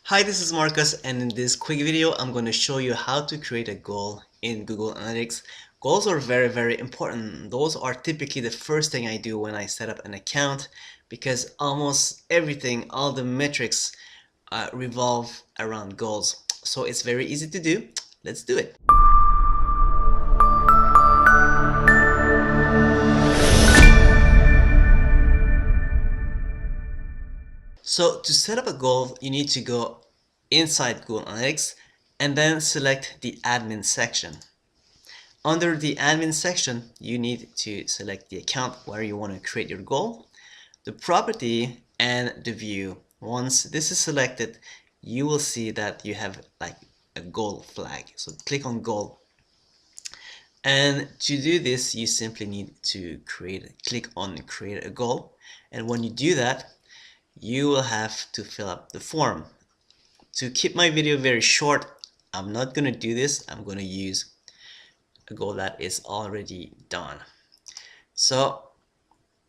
Hi, this is Marcus, and in this quick video I'm going to show you how to create a goal in Google Analytics. Goals are very important. Those are typically the first thing I do when I set up an account because almost everything, all the metrics revolve around goals. So it's very easy to do. Let's do it. So to set up a goal, you need to go inside Google Analytics and then select the admin section. Under the admin section, you need to select the account where you want to create your goal, the property, and the view. Once this is selected, you will see that you have like a goal flag. So click on goal. And to do this, you simply need to click on create a goal. And when you do that, you will have to fill up the form. To keep my video very short, I'm not going to do this. I'm going to use a goal that is already done. So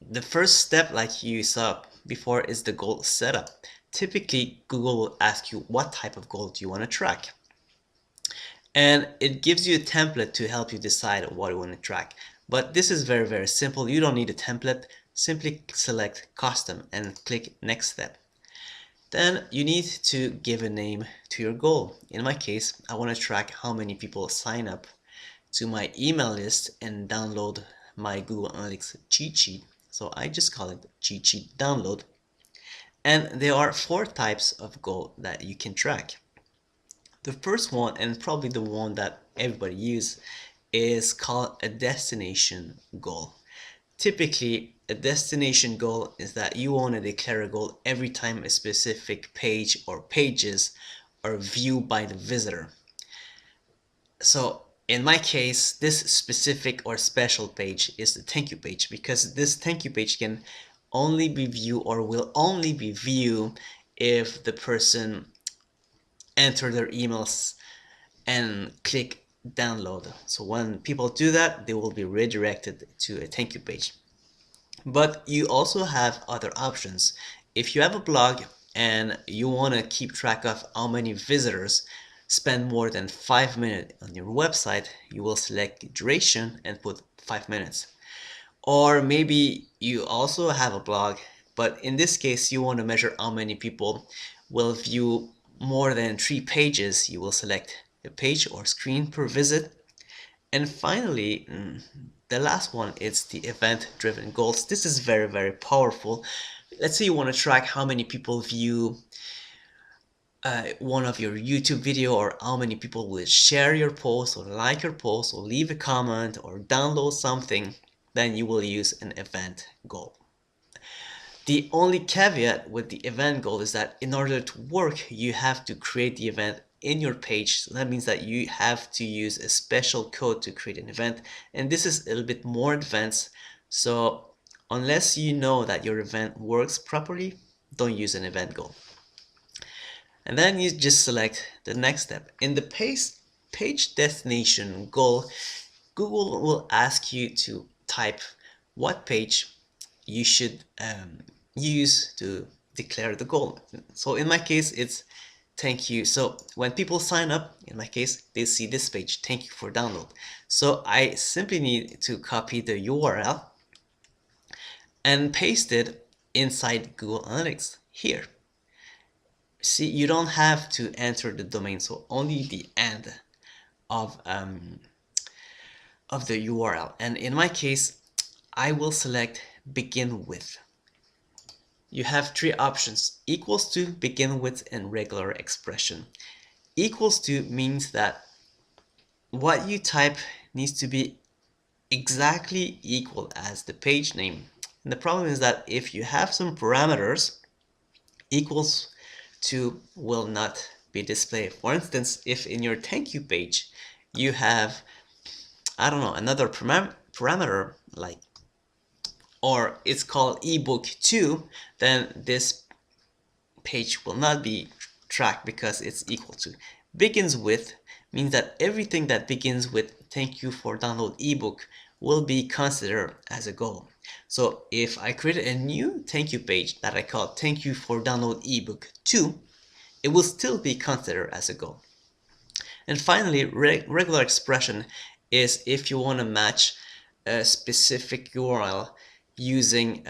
the first step, like you saw before, is the goal setup. Typically, Google will ask you what type of goal do you want to track. And it gives you a template to help you decide what you want to track. But this is very simple. You don't need a template. Simply select custom and click next step. Then you need to give a name to your goal. In my case, I want to track how many people sign up to my email list and download my Google Analytics cheat sheet. So I just call it cheat sheet download. And there are 4 types of goal that you can track. The first one, and probably the one that everybody uses, is called a destination goal. Typically, a destination goal is that you want to declare a goal every time a specific page or pages are viewed by the visitor. So in my case, this specific or special page is the thank you page, because this thank you page can only be viewed or will only be viewed if the person enter their emails and click download. So when people do that, they will be redirected to a thank you page. But you also have other options. If you have a blog and you want to keep track of how many visitors spend more than 5 minutes on your website, you will select duration and put 5 minutes. Or maybe you also have a blog, but in this case you want to measure how many people will view more than 3 pages. You will select a page or screen per visit. And finally, the last one is the event-driven goals. This is very powerful. Let's say you want to track how many people view one of your YouTube video, or how many people will share your post or like your post or leave a comment or download something. Then you will use an event goal. The only caveat with the event goal is that in order to work, you have to create the event in your page. So that means that you have to use a special code to create an event, and this is a little bit more advanced. So unless you know that your event works properly, don't use an event goal. And then you just select the next step. In the page destination goal, Google will ask you to type what page you should use to declare the goal. So in my case, it's thank you. So when people sign up, in my case, they see this page, thank you for download. So I simply need to copy the URL and paste it inside Google Analytics here. See, you don't have to enter the domain, so only the end of the URL. And in my case, I will select begin with. You have 3 options: equals to, begin with, and regular expression. Equals to means that what you type needs to be exactly equal as the page name. And the problem is that if you have some parameters, equals to will not be displayed. For instance, if in your thank you page you have, I don't know, another parameter like, or it's called ebook 2, then this page will not be tracked because it's equal to. Begins with means that everything that begins with thank you for download ebook will be considered as a goal. So if I create a new thank you page that I call thank you for download ebook 2, it will still be considered as a goal. And finally, regular expression is if you want to match a specific URL using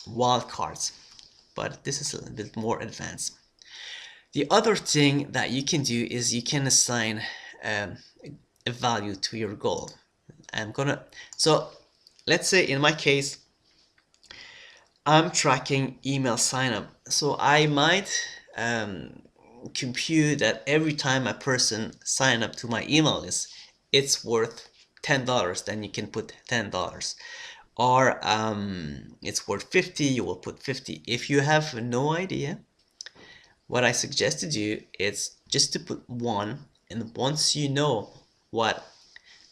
wildcards, but this is a little bit more advanced. The other thing that you can do is you can assign a value to your goal. So let's say in my case, I'm tracking email signup. So I might compute that every time a person sign up to my email list, it's worth $10. Then you can put $10. Or it's worth 50, you will put 50. If you have no idea, what I suggest to do is just to put 1, and once you know what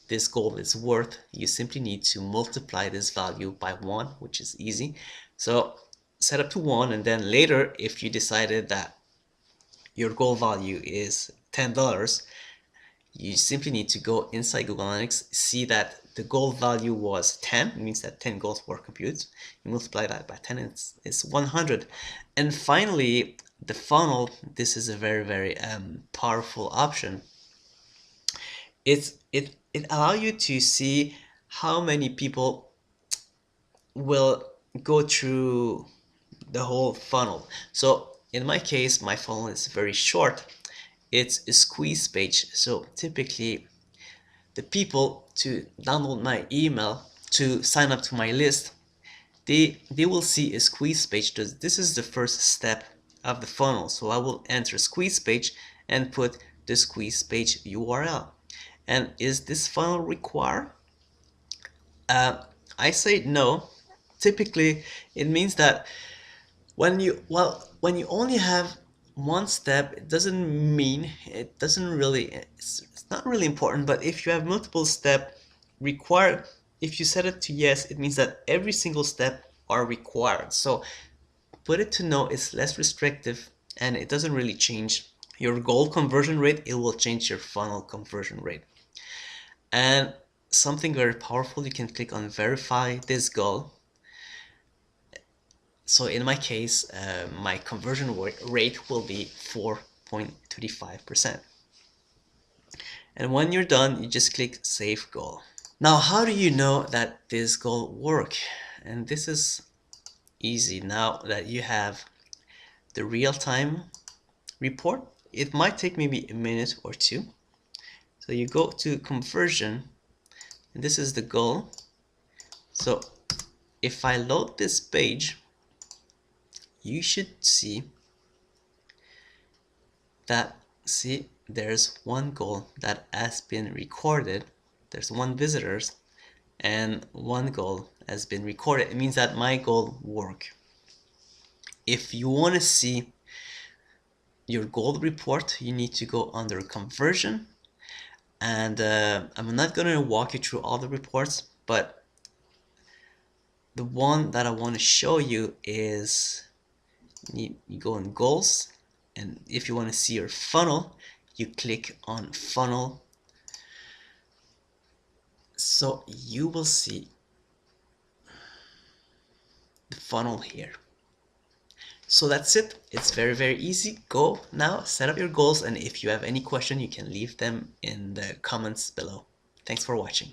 this goal is worth, you simply need to multiply this value by 1, which is easy. So set up to 1, and then later, if you decided that your goal value is $10, you simply need to go inside Google Analytics, see that the goal value was 10, it means that 10 goals were computed. You multiply that by 10, it's 100. And finally, the funnel, this is a very powerful option. It allows you to see how many people will go through the whole funnel. So in my case, my funnel is very short. It's a squeeze page. So typically the people to download my email, to sign up to my list, they will see a squeeze page. This is the first step of the funnel. So I will enter squeeze page and put the squeeze page URL. And is this funnel required? I say no. Typically, it means that when you only have one step, it doesn't really, it's not really important. But if you have multiple steps required, if you set it to yes, it means that every single step are required. So put it to no, it's less restrictive, and it doesn't really change your goal conversion rate. It will change your funnel conversion rate. And something very powerful, you can click on verify this goal. So in my case, my conversion rate will be 4.35%. And when you're done, you just click save goal. Now, how do you know that this goal work? And this is easy now that you have the real-time report. It might take maybe a minute or two. So you go to conversion, and this is the goal. So if I load this page, you should see that, there's one goal that has been recorded. There's 1 visitors and 1 goal has been recorded. It means that my goal worked. If you want to see your goal report, you need to go under conversion. And I'm not going to walk you through all the reports, but the one that I want to show you is you go in goals, and if you want to see your funnel, you click on funnel. So you will see the funnel here. So that's it. It's very easy. Go now, set up your goals, and if you have any question, you can leave them in the comments below. Thanks for watching.